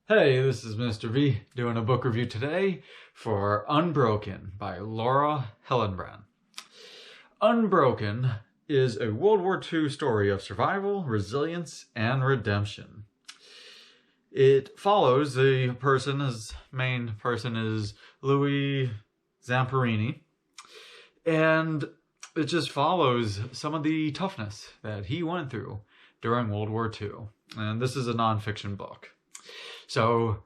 Hey, this is Mr. V doing a book review today for Unbroken by Laura Hillenbrand. Unbroken is a World War II story of survival, resilience, and redemption. It follows his main person is Louis Zamperini, and it just follows some of the toughness that he went through during World War II. And this is a nonfiction book. So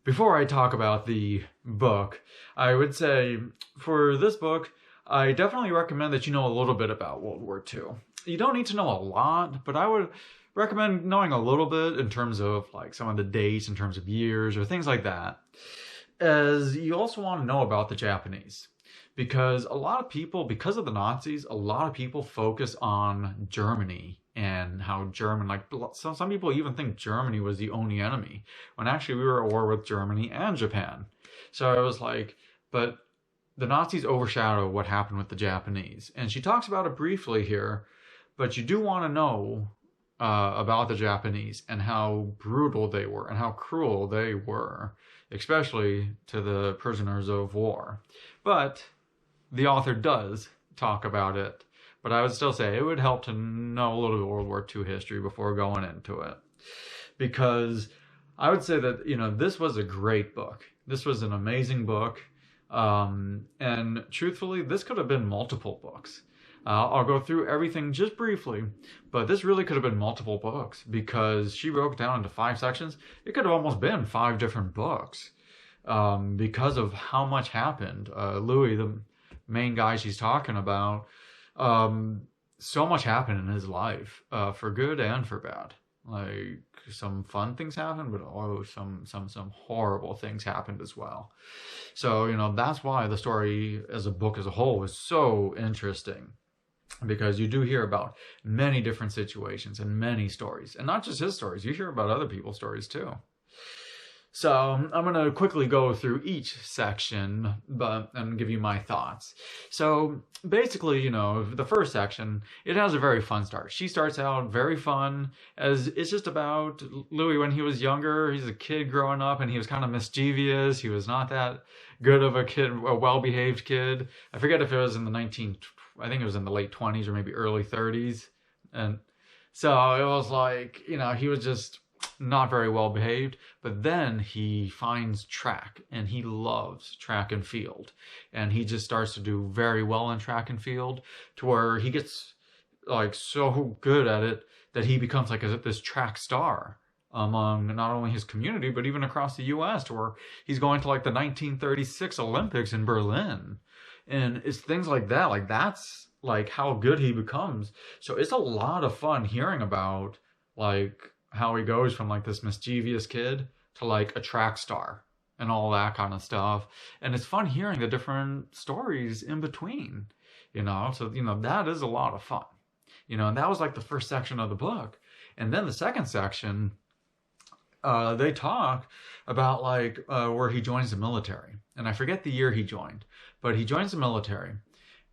before I talk about the book, I would say for this book, I definitely recommend that you know a little bit about World War II. You don't need to know a lot, but I would recommend knowing a little bit in terms of like some of the dates, in terms of years or things like that, as you also want to know about the Japanese. Because a lot of people, because of the Nazis, a lot of people focus on Germany and how some people even think Germany was the only enemy, when actually we were at war with Germany and Japan. So I was like, but the Nazis overshadow what happened with the Japanese. And she talks about it briefly here, but you do want to know about the Japanese and how brutal they were and how cruel they were, especially to the prisoners of war. But the author does talk about it, but I would still say it would help to know a little bit of World War II history before going into it. Because I would say that, this was a great book. This was an amazing book. And truthfully, this could have been multiple books. I'll go through everything just briefly, but this really could have been multiple books because she broke it down into 5 sections. It could have almost been 5 different books because of how much happened. Louis, the main guy she's talking about, so much happened in his life, for good and for bad. Like some fun things happened, but some horrible things happened as well. So, that's why the story as a book as a whole is so interesting, because you do hear about many different situations and many stories, and not just his stories. You hear about other people's stories too. So I'm going to quickly go through each section and give you my thoughts. So basically, the first section, it has a very fun start. She starts out very fun, as it's just about Louis when he was younger. He's a kid growing up, and he was kind of mischievous. He was not that good of a kid, a well-behaved kid. I forget if it was in I think it was in the late 20s or maybe early 30s. And so it was like, he was just not very well behaved, but then he finds track and he loves track and field, and he just starts to do very well in track and field, to where he gets like so good at it that he becomes like this track star among not only his community but even across the US, to where he's going to like the 1936 Olympics in Berlin. And it's things like that, like that's like how good he becomes. So it's a lot of fun hearing about like how he goes from like this mischievous kid to like a track star and all that kind of stuff. And it's fun hearing the different stories in between, so, that is a lot of fun, and that was like the first section of the book. And then the second section, they talk about like where he joins the military. And I forget the year he joined, but he joins the military,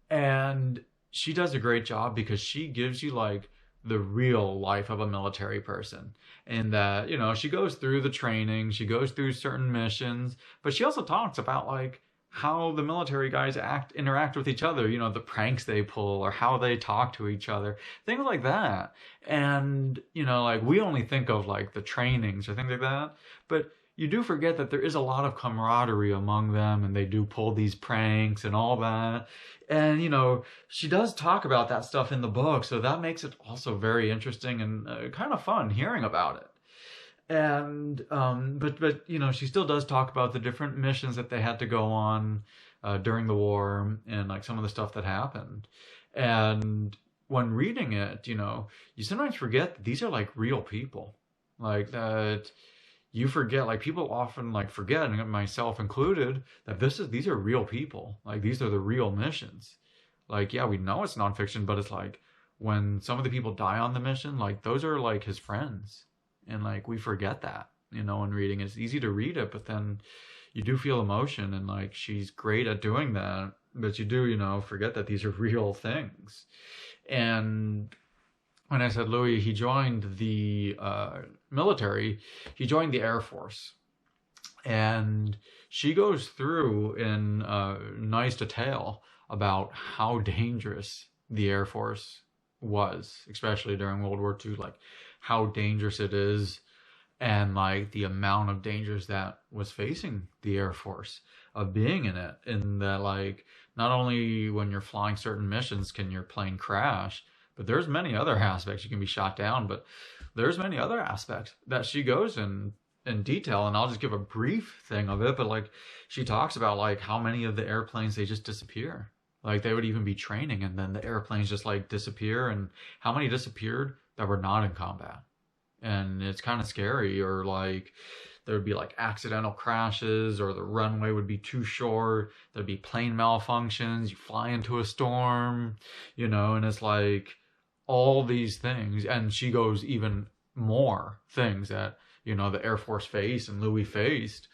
and she does a great job because she gives you like the real life of a military person, and that, she goes through the training, she goes through certain missions, but she also talks about like how the military guys interact with each other, the pranks they pull or how they talk to each other, things like that. And, like we only think of like the trainings or things like that, but you do forget that there is a lot of camaraderie among them, and they do pull these pranks and all that. And, she does talk about that stuff in the book, so that makes it also very interesting and kind of fun hearing about it. And, but she still does talk about the different missions that they had to go on during the war, and like some of the stuff that happened. And when reading it, you sometimes forget that these are like real people, like that. You forget, like people often like forget, and myself included, that these are real people. Like these are the real missions. Like, yeah, we know it's nonfiction, but it's like when some of the people die on the mission, like those are like his friends. And like we forget that, in reading. It's easy to read it, but then you do feel emotion, and like she's great at doing that. But you do, forget that these are real things. And when I said Louis, he joined the military, he joined the Air Force. And she goes through in nice detail about how dangerous the Air Force was, especially during World War II, like how dangerous it is, and like the amount of dangers that was facing the Air Force of being in it. In that, like, not only when you're flying certain missions can your plane crash, but there's many other aspects. You can be shot down, but there's many other aspects that she goes in detail. And I'll just give a brief thing of it, but like she talks about like how many of the airplanes they just disappear. Like they would even be training and then the airplanes just like disappear, and how many disappeared that were not in combat. And it's kind of scary. Or like there would be like accidental crashes, or the runway would be too short, there'd be plane malfunctions, you fly into a storm, and it's like all these things. And she goes even more things that the Air Force faced and Louis faced.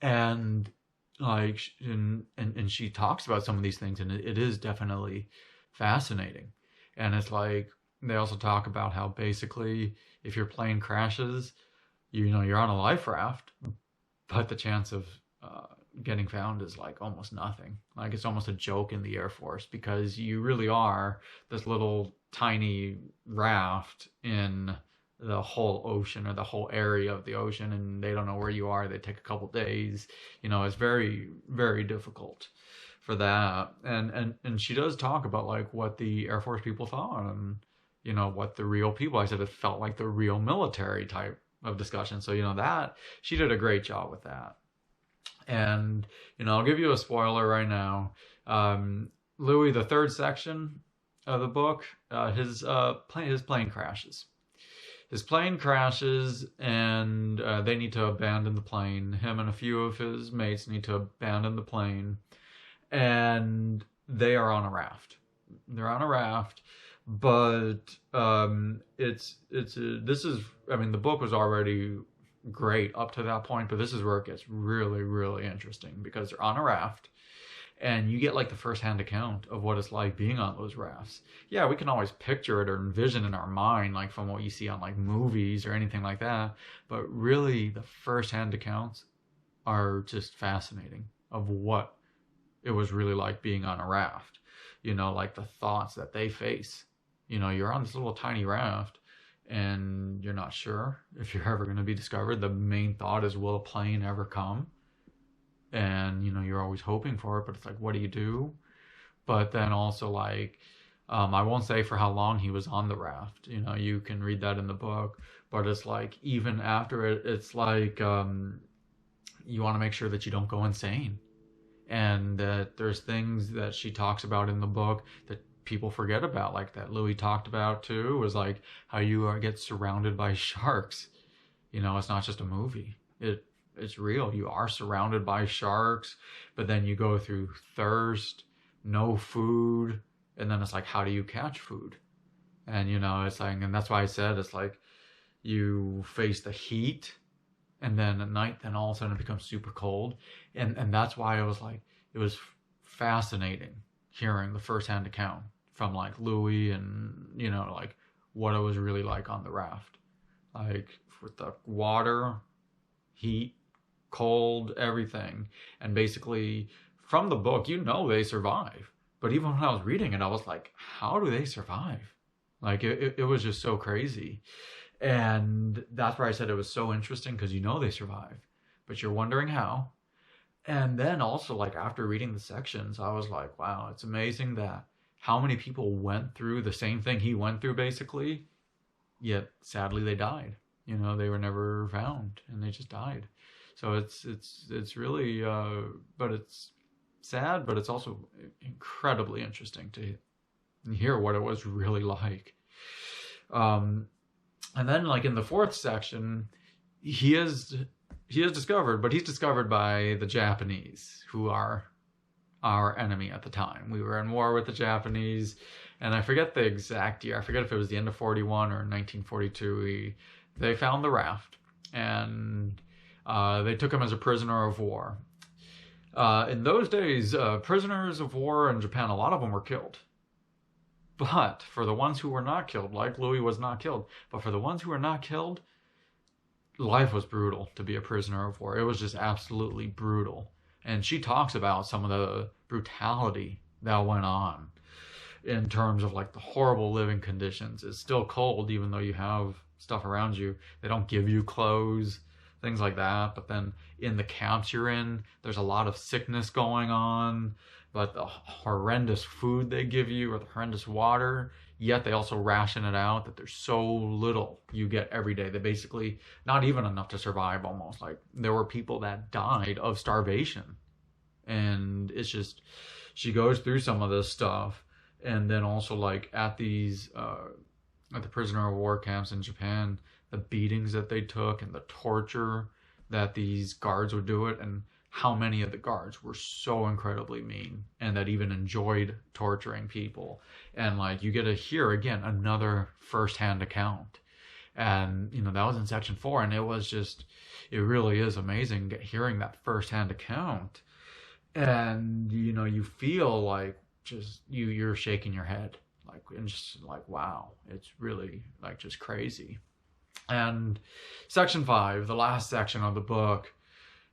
And like and she talks about some of these things, and it is definitely fascinating. And it's like they also talk about how basically if your plane crashes, you're on a life raft, but the chance of getting found is like almost nothing. Like it's almost a joke in the Air Force, because you really are this little tiny raft in the whole ocean, or the whole area of the ocean, and they don't know where you are. They take a couple days. It's very, very difficult for that. And she does talk about like what the Air Force people thought, and what the real people. I said it felt like the real military type of discussion. So that she did a great job with that. And I'll give you a spoiler right now. Louis, the third section of the book, his plane crashes. His plane crashes, and they need to abandon the plane. Him and a few of his mates need to abandon the plane, and they are on a raft. They're on a raft, but this is, I mean, the book was already great up to that point, but this is where it gets really, really interesting, because they're on a raft. And you get like the first-hand account of what it's like being on those rafts. Yeah, we can always picture it or envision in our mind, like from what you see on like movies or anything like that. But really, the first-hand accounts are just fascinating of what it was really like being on a raft. Like the thoughts that they face. You're on this little tiny raft and you're not sure if you're ever going to be discovered. The main thought is, will a plane ever come? And you're always hoping for it, but it's like, what do you do? But then also like I won't say for how long he was on the raft. You can read that in the book, but it's like even after it, it's like you want to make sure that you don't go insane, and that there's things that she talks about in the book that people forget about, like that Louis talked about too, was like how you get surrounded by sharks. It's not just a movie. It's real. You are surrounded by sharks, but then you go through thirst, no food, and then it's like, how do you catch food? And it's like, and that's why I said it's like you face the heat, and then at night, then all of a sudden it becomes super cold, and that's why it was like, it was fascinating hearing the first-hand account from like Louis, and like what it was really like on the raft, like with the water, heat, cold, everything. And basically from the book, they survive. But even when I was reading it, I was like, how do they survive? Like it was just so crazy. And that's why I said it was so interesting, because they survive, but you're wondering how. And then also like after reading the sections, I was like, wow, it's amazing that how many people went through the same thing he went through basically, yet sadly they died. They were never found, and they just died. So it's really, but it's sad, but it's also incredibly interesting to hear what it was really like. And then like in the fourth section, he is discovered, but he's discovered by the Japanese, who are our enemy at the time. We were in war with the Japanese, and I forget the exact year. I forget if it was the end of 41 or 1942. They found the raft, and they took him as a prisoner of war. In those days, prisoners of war in Japan, a lot of them were killed. But for the ones who were not killed, like Louis was not killed, but for the ones who were not killed, life was brutal to be a prisoner of war. It was just absolutely brutal. And she talks about some of the brutality that went on in terms of like the horrible living conditions. It's still cold even though you have stuff around you. They don't give you clothes, things like that. But then in the camps you're in, there's a lot of sickness going on. But the horrendous food they give you, or the horrendous water, yet they also ration it out, that there's so little you get every day. They basically, not even enough to survive almost. Like, there were people that died of starvation. And it's just, she goes through some of this stuff. And then also, like, at these, at the prisoner of war camps in Japan, the beatings that they took and the torture that these guards would do it, and how many of the guards were so incredibly mean and that even enjoyed torturing people. And like, you get to hear again another firsthand account. And you know, that was in section 4, and it was just, it really is amazing hearing that firsthand account. And you know, you feel like just you're shaking your head, like, and just like, wow, it's really like just crazy. And section 5, the last section of the book,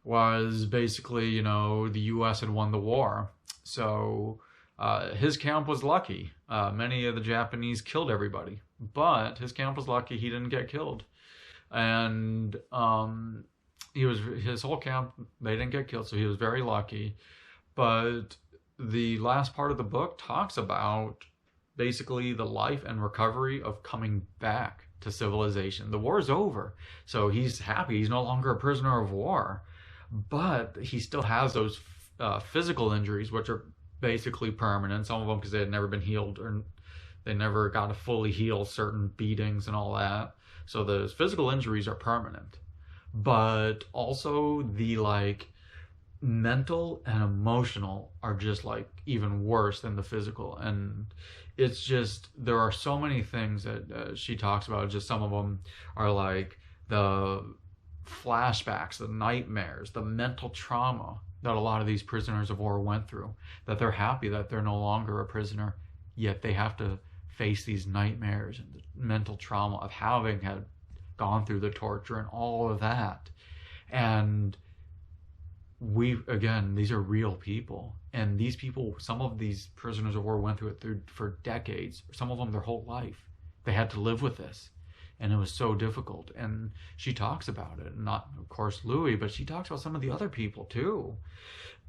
was basically, you know, the U.S. had won the war. So his camp was lucky. Many of the Japanese killed everybody, but his camp was lucky he didn't get killed. And his whole camp, they didn't get killed, so he was very lucky. But the last part of the book talks about basically the life and recovery of coming back to civilization. The war is over, so he's happy. He's no longer a prisoner of war. But he still has those physical injuries, which are basically permanent. Some of them because they had never been healed, or they never got to fully heal certain beatings and all that. So those physical injuries are permanent. But also the like mental and emotional are just like even worse than the physical. And it's just, there are so many things that she talks about. Just some of them are like the flashbacks, the nightmares, the mental trauma that a lot of these prisoners of war went through, that they're happy that they're no longer a prisoner, yet they have to face these nightmares and the mental trauma of having had gone through the torture and all of that. And again, these are real people, and these people, some of these prisoners of war went through it for decades, some of them their whole life. They had to live with this. And it was so difficult. And she talks about it. Not, of course, Louis, but she talks about some of the other people too.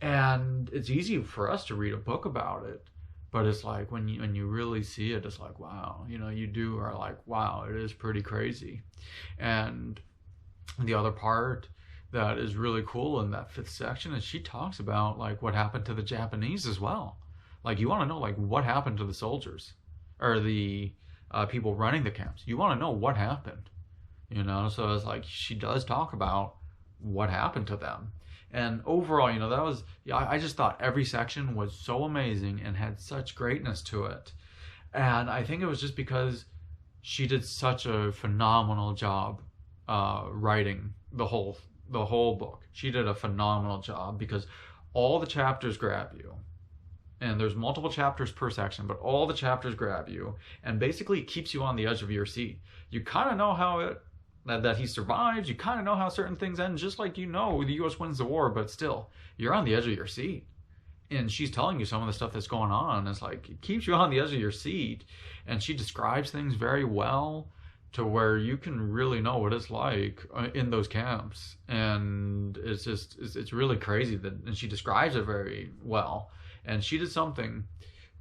And it's easy for us to read a book about it. But it's like, when you really see it, it's like, wow. You know, you are like, wow, it is pretty crazy. And the other part that is really cool in that 5th section is she talks about like what happened to the Japanese as well. Like, you want to know like what happened to the soldiers, or the people running the camps. You want to know what happened, you know? So it's like, she does talk about what happened to them. And overall, you know, that was, I just thought every section was so amazing and had such greatness to it. And I think it was just because she did such a phenomenal job writing the whole book. She did a phenomenal job because all the chapters grab you. And there's multiple chapters per section, but all the chapters grab you and basically keeps you on the edge of your seat. You kind of know how that he survives. You kind of know how certain things end, just like, you know, the U.S. wins the war, but still, you're on the edge of your seat. And she's telling you some of the stuff that's going on. It's like, it keeps you on the edge of your seat. And she describes things very well to where you can really know what it's like in those camps. And it's just, it's really crazy and she describes it very well. And she did something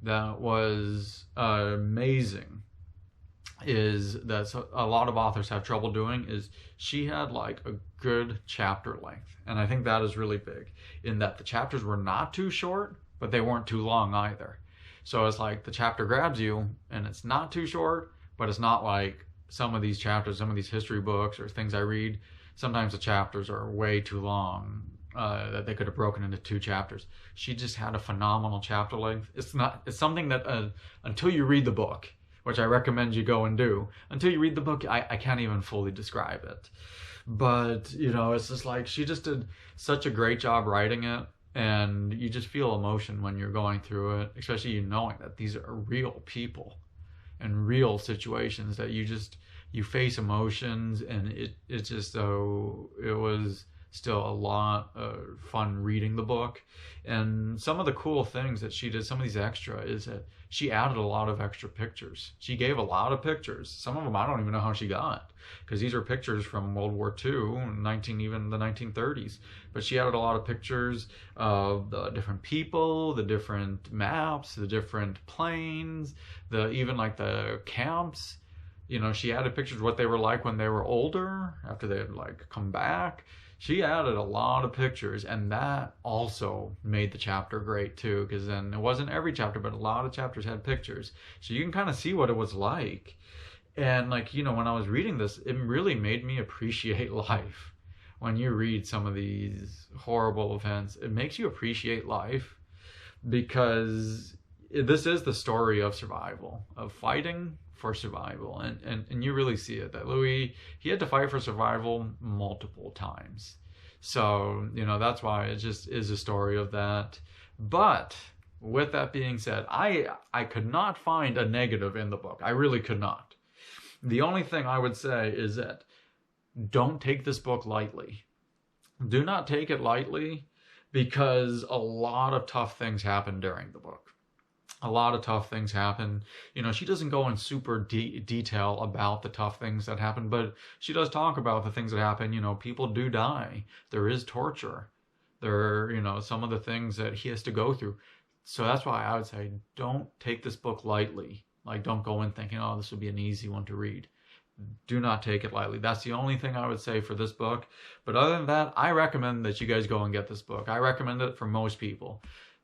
that was amazing, is that a lot of authors have trouble doing, is she had like a good chapter length. And I think that is really big, in that the chapters were not too short, but they weren't too long either. So it's like the chapter grabs you and it's not too short, but it's not like some of these chapters, some of these history books or things I read, sometimes the chapters are way too long. That they could have broken into 2 chapters. She just had a phenomenal chapter length. It's something that until you read the book, which I recommend you go and do, until you read the book, I can't even fully describe it. But, you know, it's just like, she just did such a great job writing it, and you just feel emotion when you're going through it, especially you knowing that these are real people and real situations that you face emotions, and it's just it was still a lot of fun reading the book. And some of the cool things that she did, some of these extra, is that she added a lot of extra pictures. She gave a lot of pictures. Some of them I don't even know how she got, because these are pictures from World War II, even the 1930s. But she added a lot of pictures of the different people, the different maps, the different planes, even like the camps. You know, she added pictures of what they were like when they were older, after they had like come back. She added a lot of pictures, and that also made the chapter great too, because then it wasn't every chapter, but a lot of chapters had pictures. So you can kind of see what it was like. And like, you know, when I was reading this, it really made me appreciate life. When you read some of these horrible events, it makes you appreciate life, because this is the story of survival, of fighting for survival. And you really see it, that Louis, he had to fight for survival multiple times. So, you know, that's why it just is a story of that. But with that being said, I could not find a negative in the book. I really could not. The only thing I would say is that don't take this book lightly. Do not take it lightly, because a lot of tough things happen during the book. A lot of tough things happen. You know, she doesn't go in super detail about the tough things that happen, but she does talk about the things that happen. You know, people do die. There is torture. There are, you know, some of the things that he has to go through. So that's why I would say don't take this book lightly. Like, don't go in thinking, oh, this would be an easy one to read. Do not take it lightly. That's the only thing I would say for this book. But other than that, I recommend that you guys go and get this book. I recommend it for most people.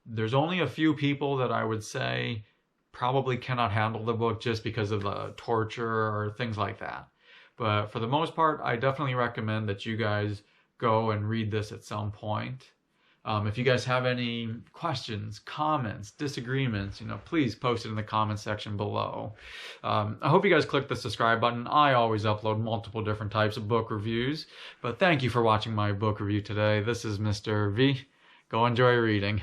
There's only a few people that I would say probably cannot handle the book just because of the torture or things like that. But for the most part, I definitely recommend that you guys go and read this at some point. If you guys have any questions, comments, disagreements, you know, please post it in the comments section below. I hope you guys click the subscribe button. I always upload multiple different types of book reviews. But thank you for watching my book review today. This is Mr. V. Go enjoy reading.